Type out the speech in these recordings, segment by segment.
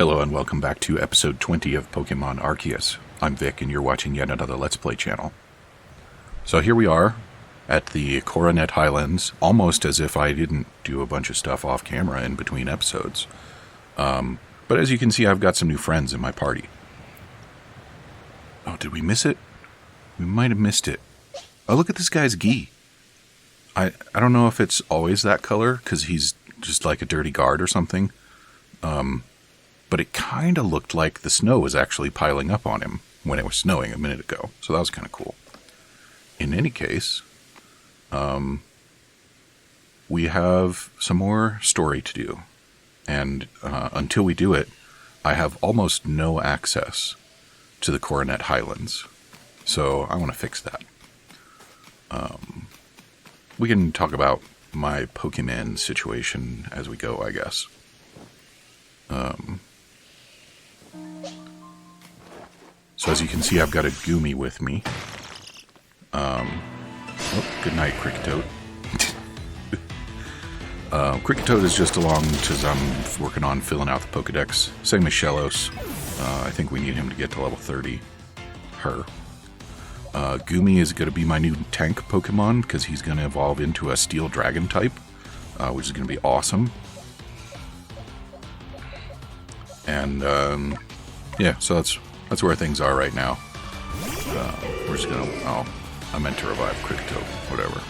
Hello and welcome back to episode 20 of Pokemon Arceus. I'm Vic and you're watching yet another Let's Play channel. So here we are at the Coronet Highlands, almost as if I didn't do a bunch of stuff off camera in between episodes. But as you can see, I've got some new friends in my party. Oh, did we miss it? We might have missed it. Oh, look at this guy's gi. I don't know if it's always that color, because he's just like a dirty guard or something. But it kind of looked like the snow was actually piling up on him when it was snowing a minute ago. So that was kind of cool. In any case, we have some more story to do. And until we do it, I have almost no access to the Coronet Highlands. So I want to fix that. We can talk about my Pokemon situation as we go, I guess. So as you can see, I've got a Goomy with me. Good night, Cricketoad. Cricketoad is just along because I'm working on filling out the Pokedex. Same as Shellos. I think we need him to get to level 30. Her. Goomy is going to be my new tank Pokemon because he's going to evolve into a Steel Dragon type, which is going to be awesome. And yeah, so that's where things are right now. We're just gonna... Oh, I meant to revive Cricketoad. Whatever.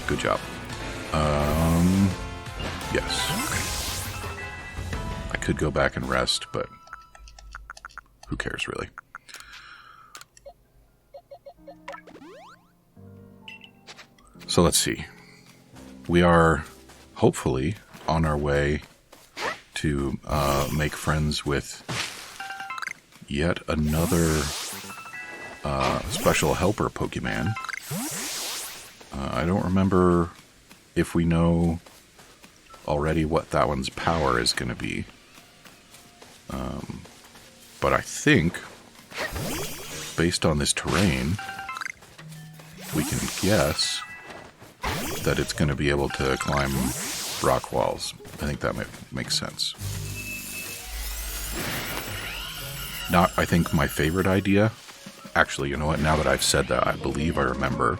Good job. Yes. I could go back and rest, but who cares, really? So let's see. We are hopefully on our way to make friends with yet another special helper Pokemon. I don't remember if we know already what that one's power is going to be. But I think, based on this terrain, we can guess that it's going to be able to climb rock walls. I think that makes sense. Not, I think, my favorite idea. Actually, you know what? Now that I've said that, I believe I remember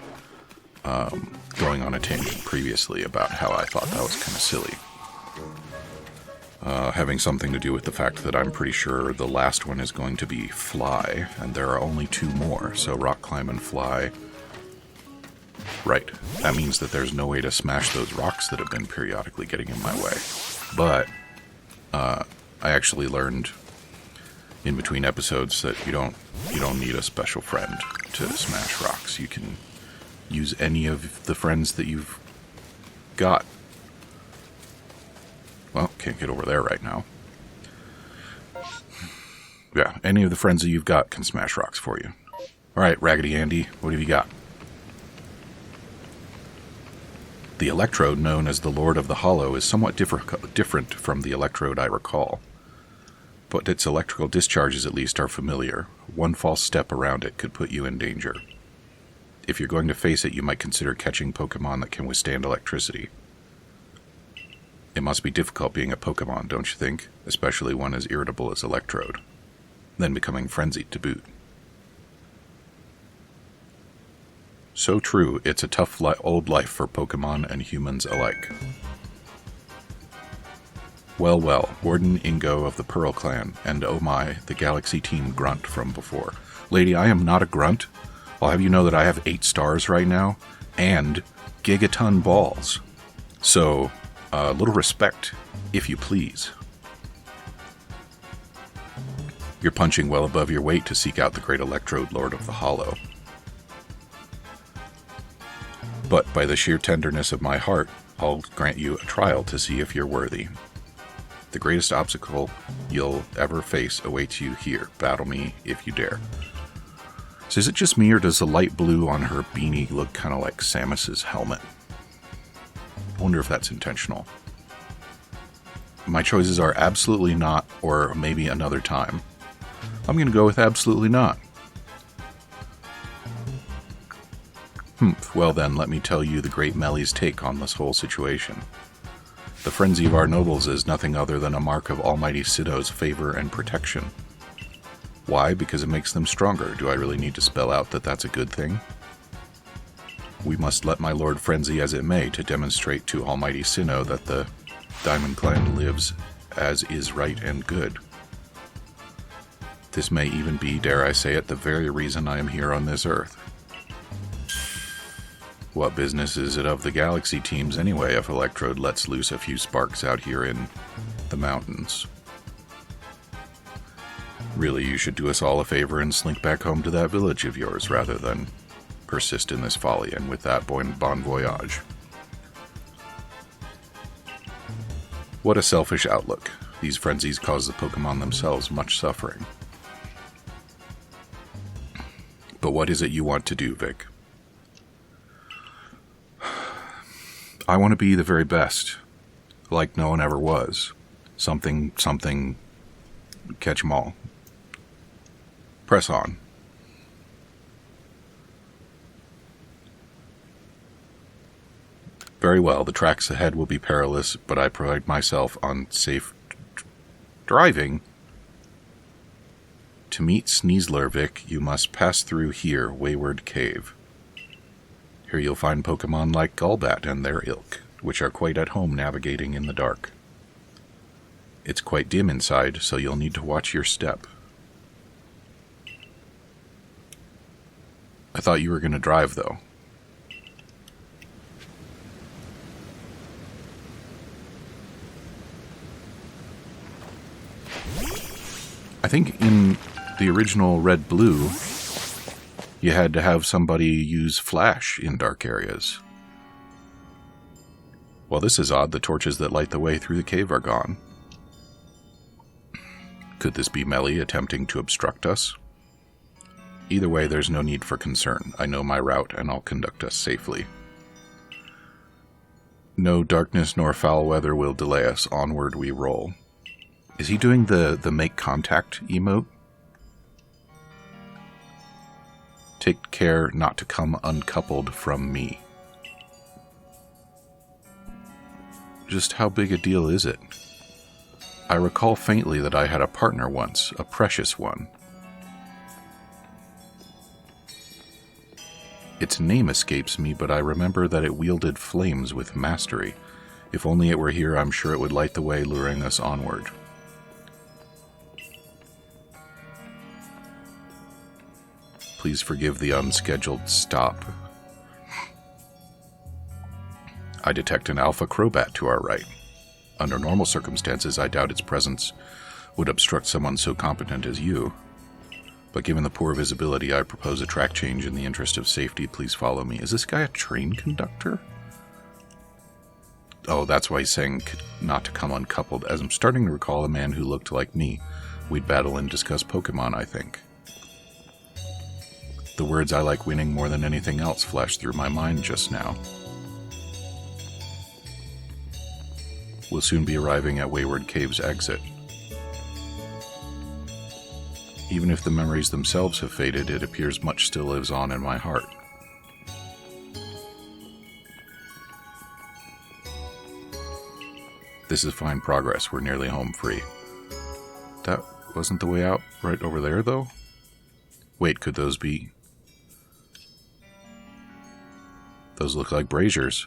going on a tangent previously about how I thought that was kind of silly. Having something to do with the fact that I'm pretty sure the last one is going to be Fly, and there are only two more, so Rock Climb and Fly. Right, that means that there's no way to smash those rocks that have been periodically getting in my way. But I actually learned in between episodes that you don't need a special friend to smash rocks. You can use any of the friends that you've got. Well, can't get over there right now. Yeah, any of the friends that you've got can smash rocks for you. Alright, Raggedy Andy, what have you got? The electrode known as the Lord of the Hollow is somewhat different from the electrode I recall. But its electrical discharges at least are familiar. One false step around it could put you in danger. If you're going to face it, you might consider catching Pokemon that can withstand electricity. It must be difficult being a Pokemon, don't you think? Especially one as irritable as Electrode. Then becoming frenzied to boot. So true, it's a tough old life for Pokemon and humans alike. Well, well, Warden Ingo of the Pearl Clan, and oh my, the Galaxy Team Grunt from before. Lady, I am not a grunt. I'll have you know that I have 8 stars right now, and gigaton balls. So, a little respect, if you please. You're punching well above your weight to seek out the great Electrode Lord of the Hollow. But by the sheer tenderness of my heart, I'll grant you a trial to see if you're worthy. The greatest obstacle you'll ever face awaits you here. Battle me if you dare. So is it just me, or does the light blue on her beanie look kind of like Samus's helmet? I wonder if that's intentional. My choices are absolutely not, or maybe another time. I'm going to go with absolutely not. Well then, let me tell you the great Melly's take on this whole situation. The frenzy of our nobles is nothing other than a mark of Almighty Siddo's favor and protection. Why? Because it makes them stronger. Do I really need to spell out that that's a good thing? We must let my lord frenzy as it may to demonstrate to Almighty Sinnoh that the Diamond Clan lives as is right and good. This may even be, dare I say it, the very reason I am here on this earth. What business is it of the Galaxy teams anyway if Electrode lets loose a few sparks out here in the mountains? Really, you should do us all a favor and slink back home to that village of yours rather than persist in this folly, and with that, bon voyage. What a selfish outlook. These frenzies cause the Pokemon themselves much suffering. But what is it you want to do, Vic? I want to be the very best, like no one ever was. Something, catch 'em all. Press on. Very well, the tracks ahead will be perilous, but I pride myself on safe driving. To meet Sneasler, Vic, you must pass through here, Wayward Cave. Here you'll find Pokemon like Golbat and their ilk, which are quite at home navigating in the dark. It's quite dim inside, so you'll need to watch your step. I thought you were going to drive, though. I think in the original Red Blue, you had to have somebody use flash in dark areas. Well, this is odd. The torches that light the way through the cave are gone. Could this be Melly attempting to obstruct us? Either way, there's no need for concern. I know my route, and I'll conduct us safely. No darkness nor foul weather will delay us. Onward we roll. Is he doing the make contact emote? Take care not to come uncoupled from me. Just how big a deal is it? I recall faintly that I had a partner once, a precious one. Its name escapes me, but I remember that it wielded flames with mastery. If only it were here, I'm sure it would light the way, luring us onward. Please forgive the unscheduled stop. I detect an alpha Crobat to our right. Under normal circumstances, I doubt its presence would obstruct someone so competent as you. But given the poor visibility, I propose a track change in the interest of safety. Please follow me. Is this guy a train conductor? Oh, that's why he's saying not to come uncoupled. As I'm starting to recall a man who looked like me. We'd battle and discuss Pokemon, I think. The words "I like winning more than anything else" flashed through my mind just now. We'll soon be arriving at Wayward Cave's exit. Even if the memories themselves have faded, it appears much still lives on in my heart. This is fine progress. We're nearly home free. That wasn't the way out right over there, though? Wait, could those be... Those look like braziers.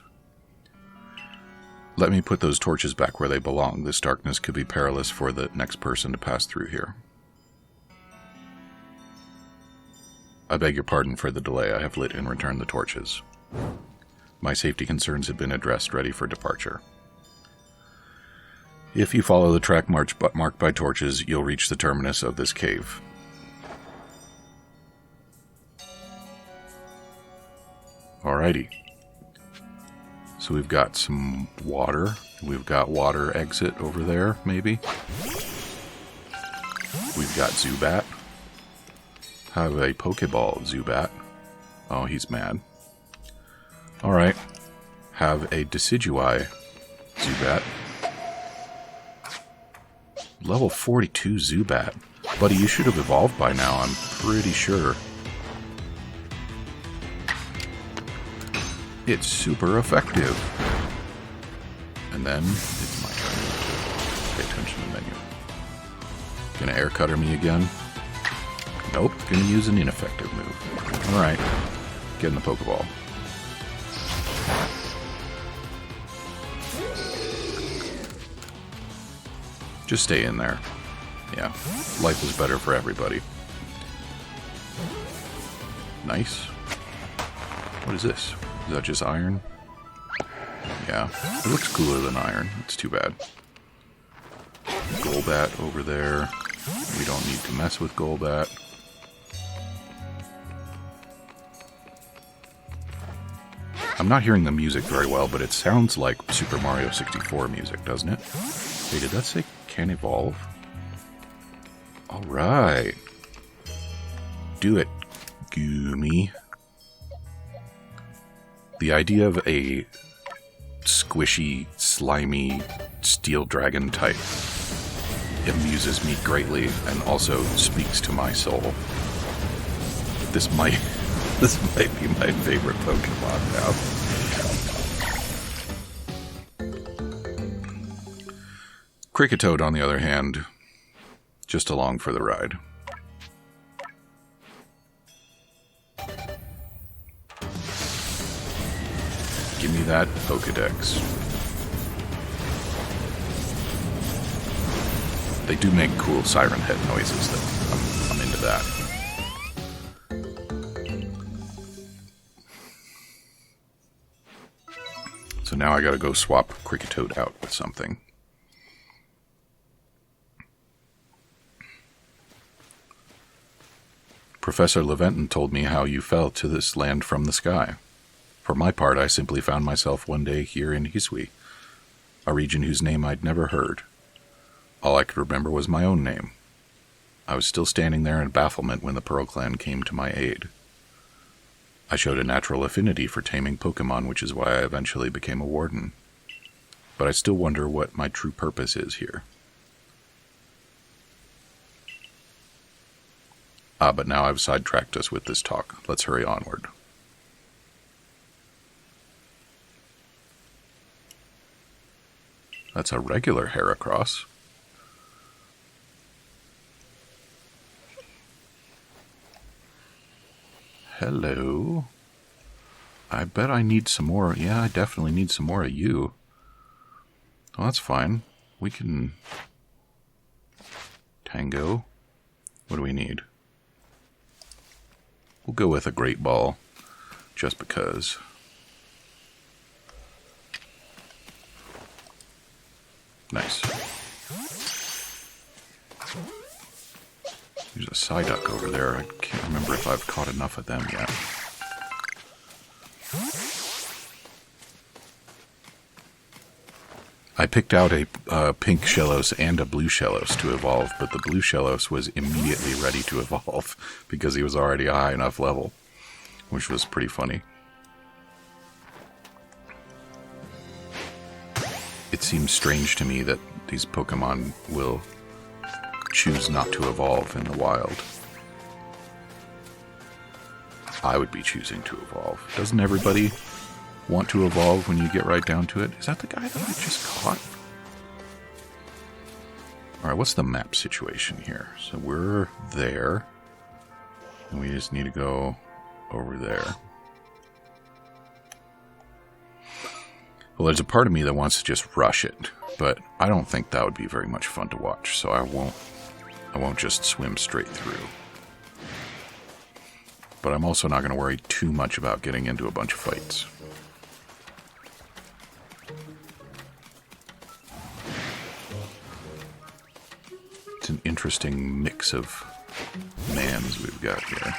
Let me put those torches back where they belong. This darkness could be perilous for the next person to pass through here. I beg your pardon for the delay. I have lit and returned the torches. My safety concerns have been addressed, ready for departure. If you follow the track marked by torches, you'll reach the terminus of this cave. Alrighty. So we've got some water. We've got water exit over there, maybe. We've got Zubat. Have a Pokeball, Zubat. Oh, he's mad. Alright. Have a Decidueye, Zubat. Level 42 Zubat. Buddy, you should have evolved by now, I'm pretty sure. It's super effective. And then it's my turn to pay attention to the menu. Gonna air cutter me again? Nope, gonna use an ineffective move. Alright, get in the Pokeball. Just stay in there. Yeah, life is better for everybody. Nice. What is this? Is that just iron? Yeah, it looks cooler than iron. It's too bad. Golbat over there. We don't need to mess with Golbat. I'm not hearing the music very well, but it sounds like Super Mario 64 music, doesn't it? Hey, did that say can evolve? Alright. Do it, Goomy. The idea of a squishy, slimy, steel dragon type amuses me greatly and also speaks to my soul. This might be my favorite Pokemon now. Cricketoad, on the other hand, just along for the ride. Give me that Pokedex. They do make cool siren head noises, though. I'm into that. So now I gotta go swap Cricketoad out with something. Professor Leventon told me how you fell to this land from the sky. For my part, I simply found myself one day here in Hisui, a region whose name I'd never heard. All I could remember was my own name. I was still standing there in bafflement when the Pearl Clan came to my aid. I showed a natural affinity for taming Pokemon, which is why I eventually became a warden. But I still wonder what my true purpose is here. But now I've sidetracked us with this talk. Let's hurry onward. That's a regular Heracross. Hello. I bet I need some more. Yeah, I definitely need some more of you. Well, that's fine. We can... Tango. What do we need? We'll go with a Great Ball, just because. Nice. There's a Psyduck over there. I can't remember if I've caught enough of them yet. I picked out a pink Shellos and a blue Shellos to evolve, but the blue Shellos was immediately ready to evolve because he was already a high enough level, which was pretty funny. It seems strange to me that these Pokemon will choose not to evolve in the wild. I would be choosing to evolve. Doesn't everybody want to evolve when you get right down to it? Is that the guy that I just caught? Alright, what's the map situation here? So we're there, and we just need to go over there. Well, there's a part of me that wants to just rush it, but I don't think that would be very much fun to watch, so I won't just swim straight through. But I'm also not going to worry too much about getting into a bunch of fights. It's an interesting mix of mans we've got here.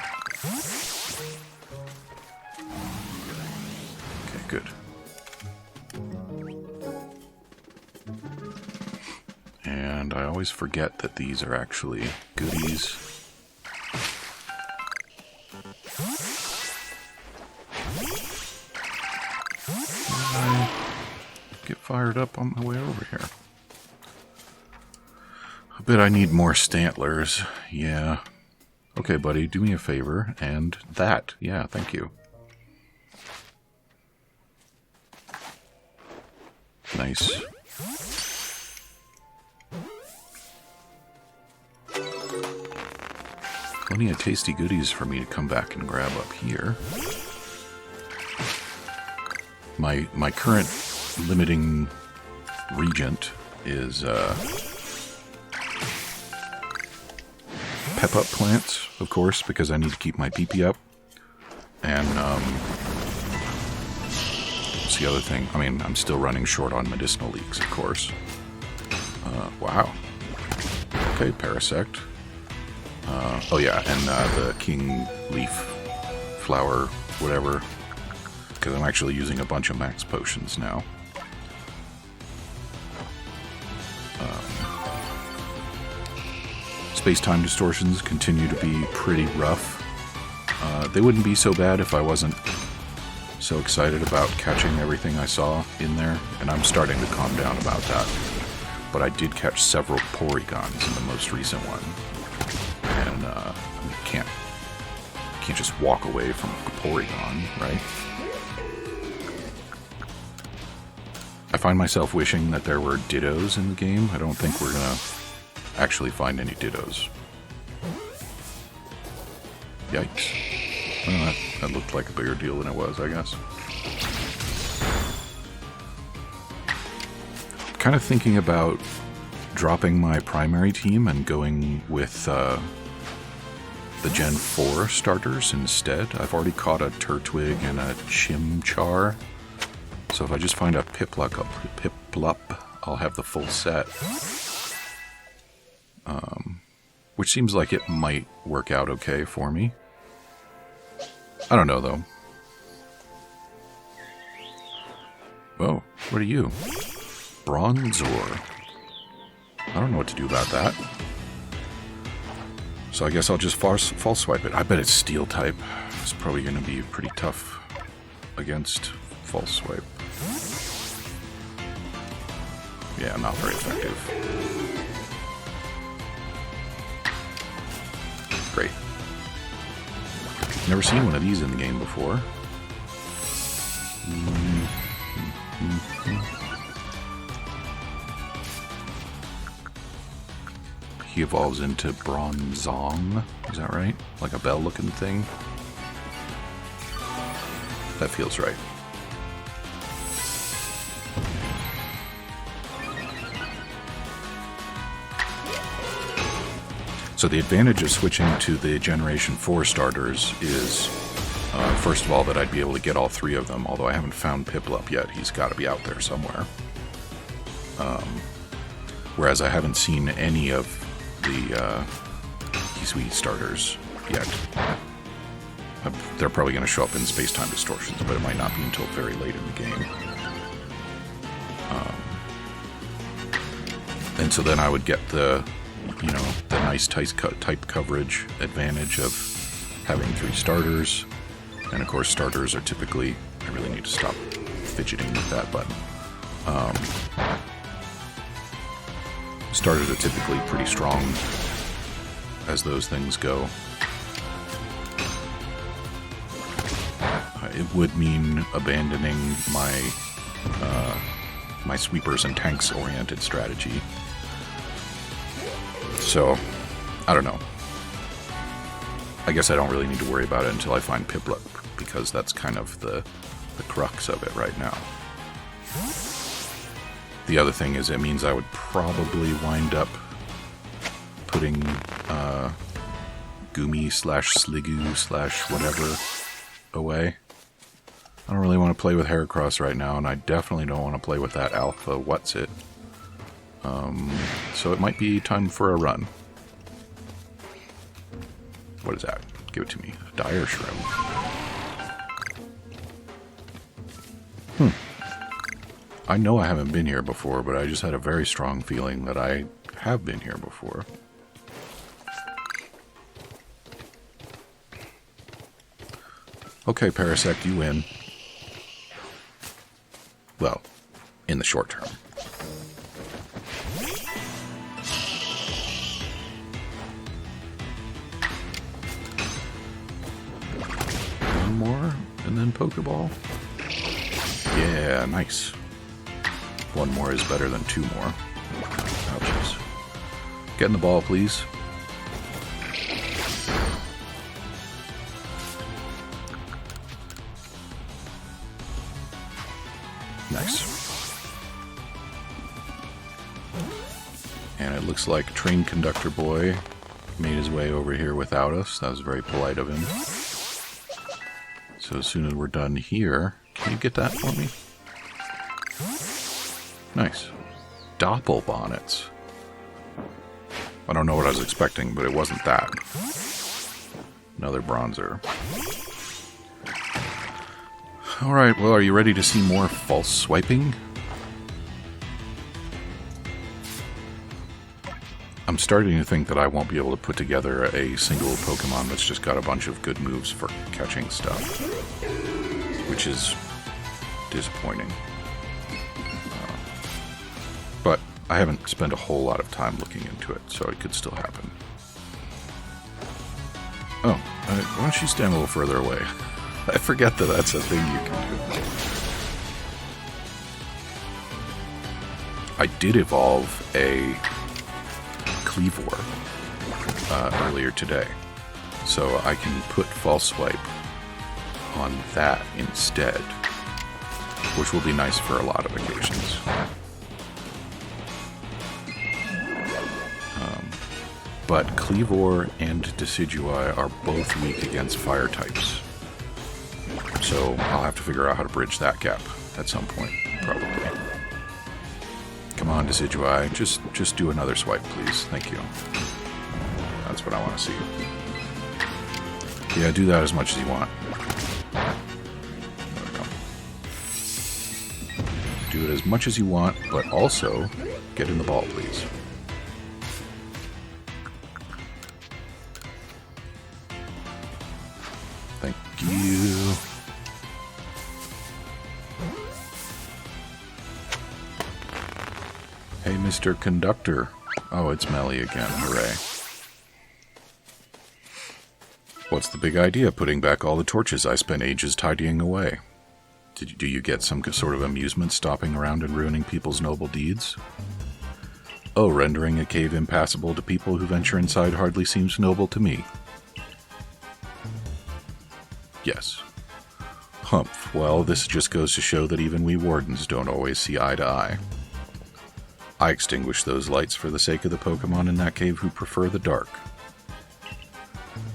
Okay, good. And I always forget that these are actually goodies. I get fired up on my way over here. I bet I need more Stantlers. Yeah. Okay, buddy, do me a favor. And that. Yeah, thank you. Nice. Plenty of tasty goodies for me to come back and grab up here. My current limiting regent is pep up plants, of course, because I need to keep my PP up. And what's the other thing? I mean, I'm still running short on medicinal leeks, of course. Wow. Okay, Parasect. Oh yeah, and the king leaf flower, whatever. Because I'm actually using a bunch of max potions now. Space-time distortions continue to be pretty rough. They wouldn't be so bad if I wasn't so excited about catching everything I saw in there, and I'm starting to calm down about that. But I did catch several Porygons in the most recent one, and I mean, can't just walk away from a Porygon, right? I find myself wishing that there were Dittos in the game. I don't think we're gonna actually find any Dittos. Yikes. Well, that looked like a bigger deal than it was, I guess. Kind of thinking about dropping my primary team and going with the Gen 4 starters instead. I've already caught a Turtwig and a Chimchar. So if I just find a Piplup, I'll have the full set. Which seems like it might work out okay for me. I don't know, though. Oh, what are you? Bronzor. I don't know what to do about that. So I guess I'll just false swipe it. I bet it's Steel type. It's probably going to be pretty tough against false swipe. Yeah, not very effective. Great. Never seen one of these in the game before. He evolves into Bronzong. Is that right? Like a bell-looking thing? That feels right. So the advantage of switching to the Generation 4 starters is, first of all, that I'd be able to get all three of them, although I haven't found Piplup yet. He's got to be out there somewhere. Whereas I haven't seen any of the Sweet starters yet. They're probably going to show up in Space-Time Distortions, but it might not be until very late in the game. And so then I would get the nice type coverage advantage of having three starters. And of course, starters are typically... I really need to stop fidgeting with that button. Starters are typically pretty strong as those things go. It would mean abandoning my my sweepers and tanks oriented strategy. So, I don't know. I guess I don't really need to worry about it until I find Piplup, because that's kind of the crux of it right now. The other thing is it means I would probably wind up putting Goomy / Sliggoo / whatever away. I don't really want to play with Heracross right now, and I definitely don't want to play with that Alpha What's-It. So it might be time for a run. What is that? Give it to me. Dire Shrimp. I know I haven't been here before, but I just had a very strong feeling that I have been here before. Okay, Parasect, you win. Well, in the short term. One more, and then Pokeball. Yeah, nice. one more is better than two more. Ouchies. Get in the ball, please. Nice. And it looks like Train Conductor Boy made his way over here without us. That was very polite of him. So as soon as we're done here, can you get that for me? Nice. Doppel bonnets. I don't know what I was expecting, but it wasn't that. Another bronzer. Alright, well, are you ready to see more false swiping? I'm starting to think that I won't be able to put together a single Pokemon that's just got a bunch of good moves for catching stuff. Which is disappointing. But I haven't spent a whole lot of time looking into it, so it could still happen. Oh, why don't you stand a little further away? I forget that that's a thing you can do. I did evolve a Cleavor earlier today, so I can put False Swipe on that instead, which will be nice for a lot of occasions. But Cleavor and Decidueye are both weak against fire types. So I'll have to figure out how to bridge that gap at some point, probably. Come on, Decidueye, just do another swipe, please. Thank you. That's what I want to see. Yeah, do that as much as you want. There we go. Do it as much as you want, but also get in the ball, please. Thank you. Hey, Mr. Conductor. Oh, it's Melly again. Hooray. What's the big idea, putting back all the torches I spent ages tidying away? Do you get some sort of amusement stopping around and ruining people's noble deeds? Oh, rendering a cave impassable to people who venture inside hardly seems noble to me. Yes. Humph. Well, this just goes to show that even we wardens don't always see eye to eye. I extinguish those lights for the sake of the Pokemon in that cave who prefer the dark.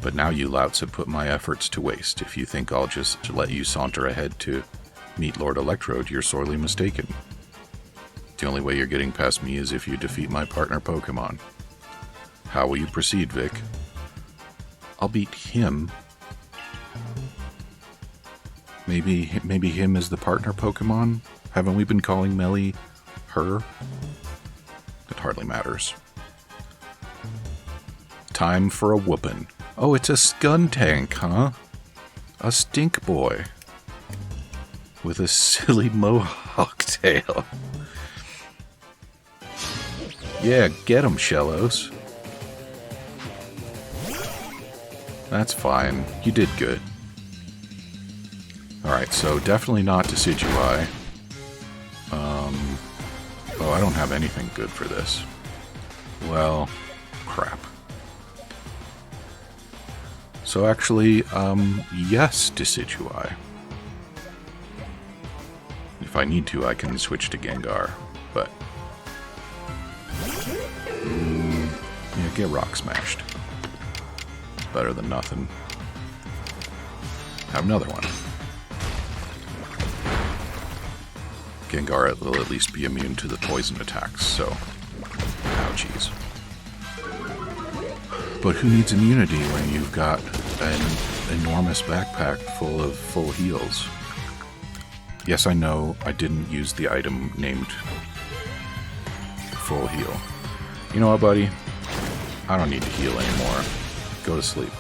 But now you louts have put my efforts to waste. If you think I'll just let you saunter ahead to meet Lord Electrode, you're sorely mistaken. The only way you're getting past me is if you defeat my partner Pokemon. How will you proceed, Vic? I'll beat him. Maybe him is the partner Pokemon? Haven't we been calling Melly her? It hardly matters. Time for a whoopin'. Oh, it's a Skuntank, huh? A stink boy. With a silly mohawk tail. Yeah, get him, Shellos. That's fine. You did good. Alright, so definitely not Decidueye. Oh, I don't have anything good for this. Well, crap. So actually, yes, Decidueye. If I need to, I can switch to Gengar, but... yeah, get Rock Smashed. Better than nothing. Have another one. Gengar will at least be immune to the poison attacks, so... ouchies. But who needs immunity when you've got an enormous backpack full of full heals? Yes, I know I didn't use the item named Full Heal. You know what, buddy? I don't need to heal anymore. Go to sleep.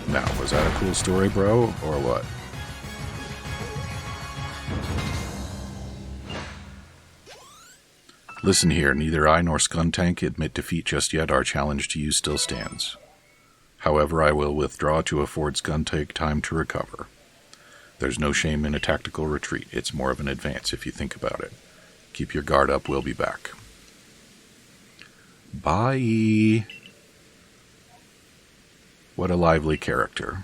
Now, was that a cool story, bro, or what? Listen here, neither I nor Skuntank admit defeat just yet. Our challenge to you still stands. However, I will withdraw to afford Skuntank time to recover. There's no shame in a tactical retreat. It's more of an advance if you think about it. Keep your guard up. We'll be back. Bye. What a lively character.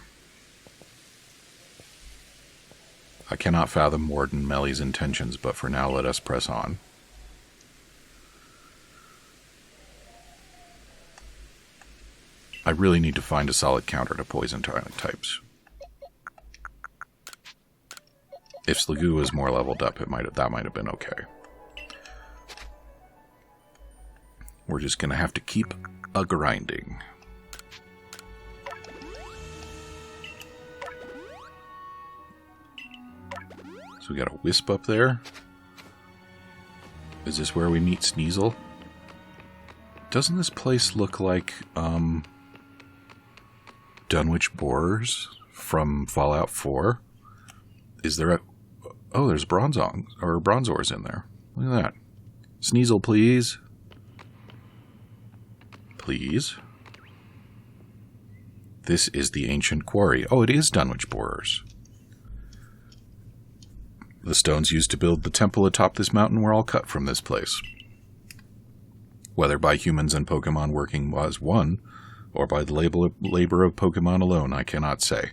I cannot fathom Warden Melly's intentions, but for now let us press on. I really need to find a solid counter to poison types. If Sligoo was more leveled up, that might have been okay. We're just gonna have to keep grinding. So we got a Wisp up there. Is this where we meet Sneasel? Doesn't this place look like Dunwich Borers from Fallout 4? Is there a... Oh, there's Bronzors in there. Look at that. Sneasel, please. Please. This is the ancient quarry. Oh, it is Dunwich Borers. The stones used to build the temple atop this mountain were all cut from this place. Whether by humans and Pokemon working as one, or by the labor of Pokemon alone, I cannot say.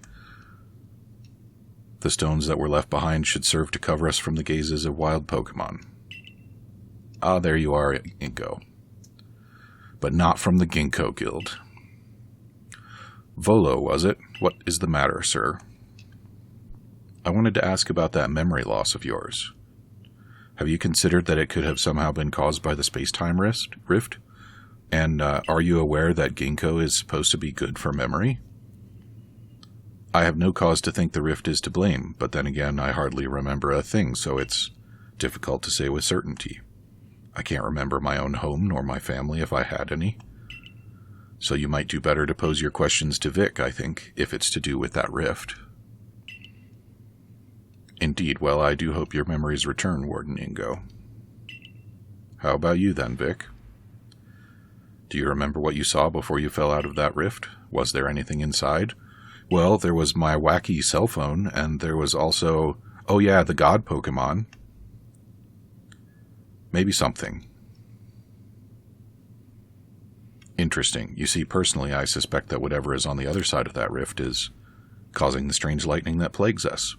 The stones that were left behind should serve to cover us from the gazes of wild Pokemon. Ah, there you are, Ginkgo. But not from the Ginkgo Guild. Volo, was it? What is the matter, sir? I wanted to ask about that memory loss of yours. Have you considered that it could have somehow been caused by the space-time rift? And are you aware that Ginkgo is supposed to be good for memory? I have no cause to think the rift is to blame, but then again, I hardly remember a thing, so it's difficult to say with certainty. I can't remember my own home nor my family if I had any. So you might do better to pose your questions to Vic, I think, if it's to do with that rift. Indeed, well, I do hope your memories return, Warden Ingo. How about you then, Vic? Do you remember what you saw before you fell out of that rift? Was there anything inside? Well, there was my wacky cell phone, and there was also, oh yeah, the god Pokemon. Maybe something. Interesting. You see, personally, I suspect that whatever is on the other side of that rift is causing the strange lightning that plagues us.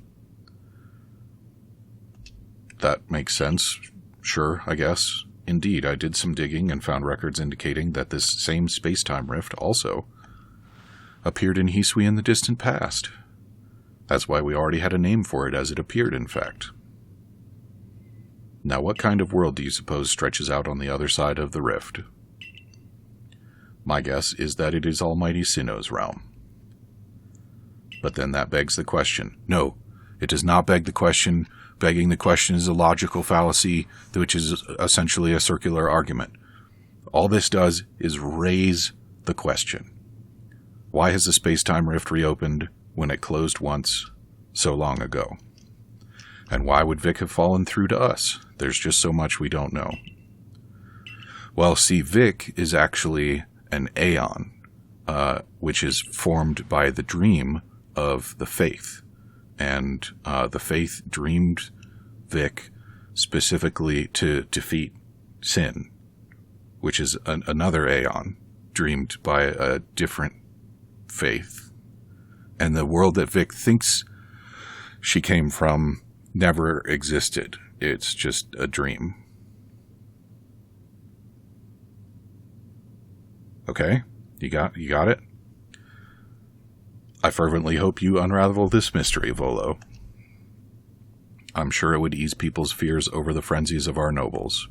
That makes sense. Sure, I guess. Indeed, I did some digging and found records indicating that this same space-time rift also appeared in Hisui in the distant past. That's why we already had a name for it as it appeared, in fact. Now, what kind of world do you suppose stretches out on the other side of the rift? My guess is that it is Almighty Sinnoh's realm. But then that begs the question. No, it does not beg the question. Begging the question is a logical fallacy, which is essentially a circular argument. All this does is raise the question. Why has the space-time rift reopened when it closed once so long ago? And why would Vic have fallen through to us? There's just so much we don't know. Well, see, Vic is actually an Aeon, which is formed by the dream of the Faith. And the Faith dreamed Vic specifically to defeat Sin, which is another Aeon, dreamed by a different Faith. And the world that Vic thinks she came from never existed. It's just a dream. Okay? You got it? I fervently hope you unravel this mystery, Volo. I'm sure it would ease people's fears over the frenzies of our nobles.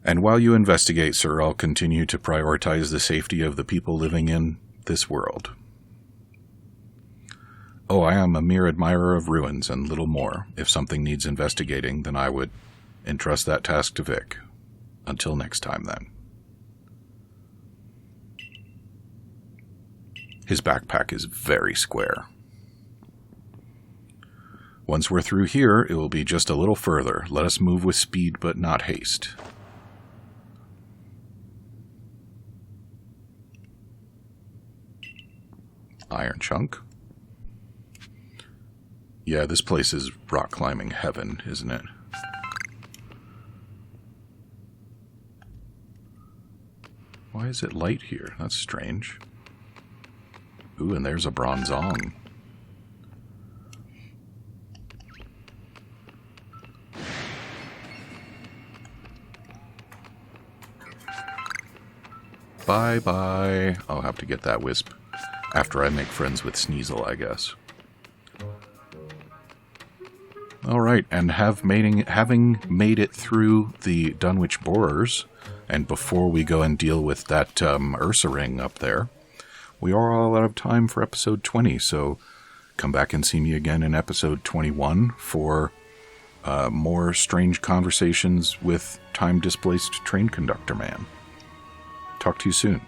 And while you investigate, sir, I'll continue to prioritize the safety of the people living in this world. Oh, I am a mere admirer of ruins and little more. If something needs investigating, then I would entrust that task to Vic. Until next time, then. His backpack is very square. Once we're through here, it will be just a little further. Let us move with speed, but not haste. Iron chunk. Yeah, this place is rock climbing heaven, isn't it? Why is it light here? That's strange. Ooh, and there's a bronzong. Bye-bye. I'll have to get that wisp after I make friends with Sneasel, I guess. Alright, and having made it through the Dunwich Borers, and before we go and deal with that Ursa ring up there, we are all out of time for episode 20, so come back and see me again in episode 21 for more strange conversations with time-displaced train conductor man. Talk to you soon.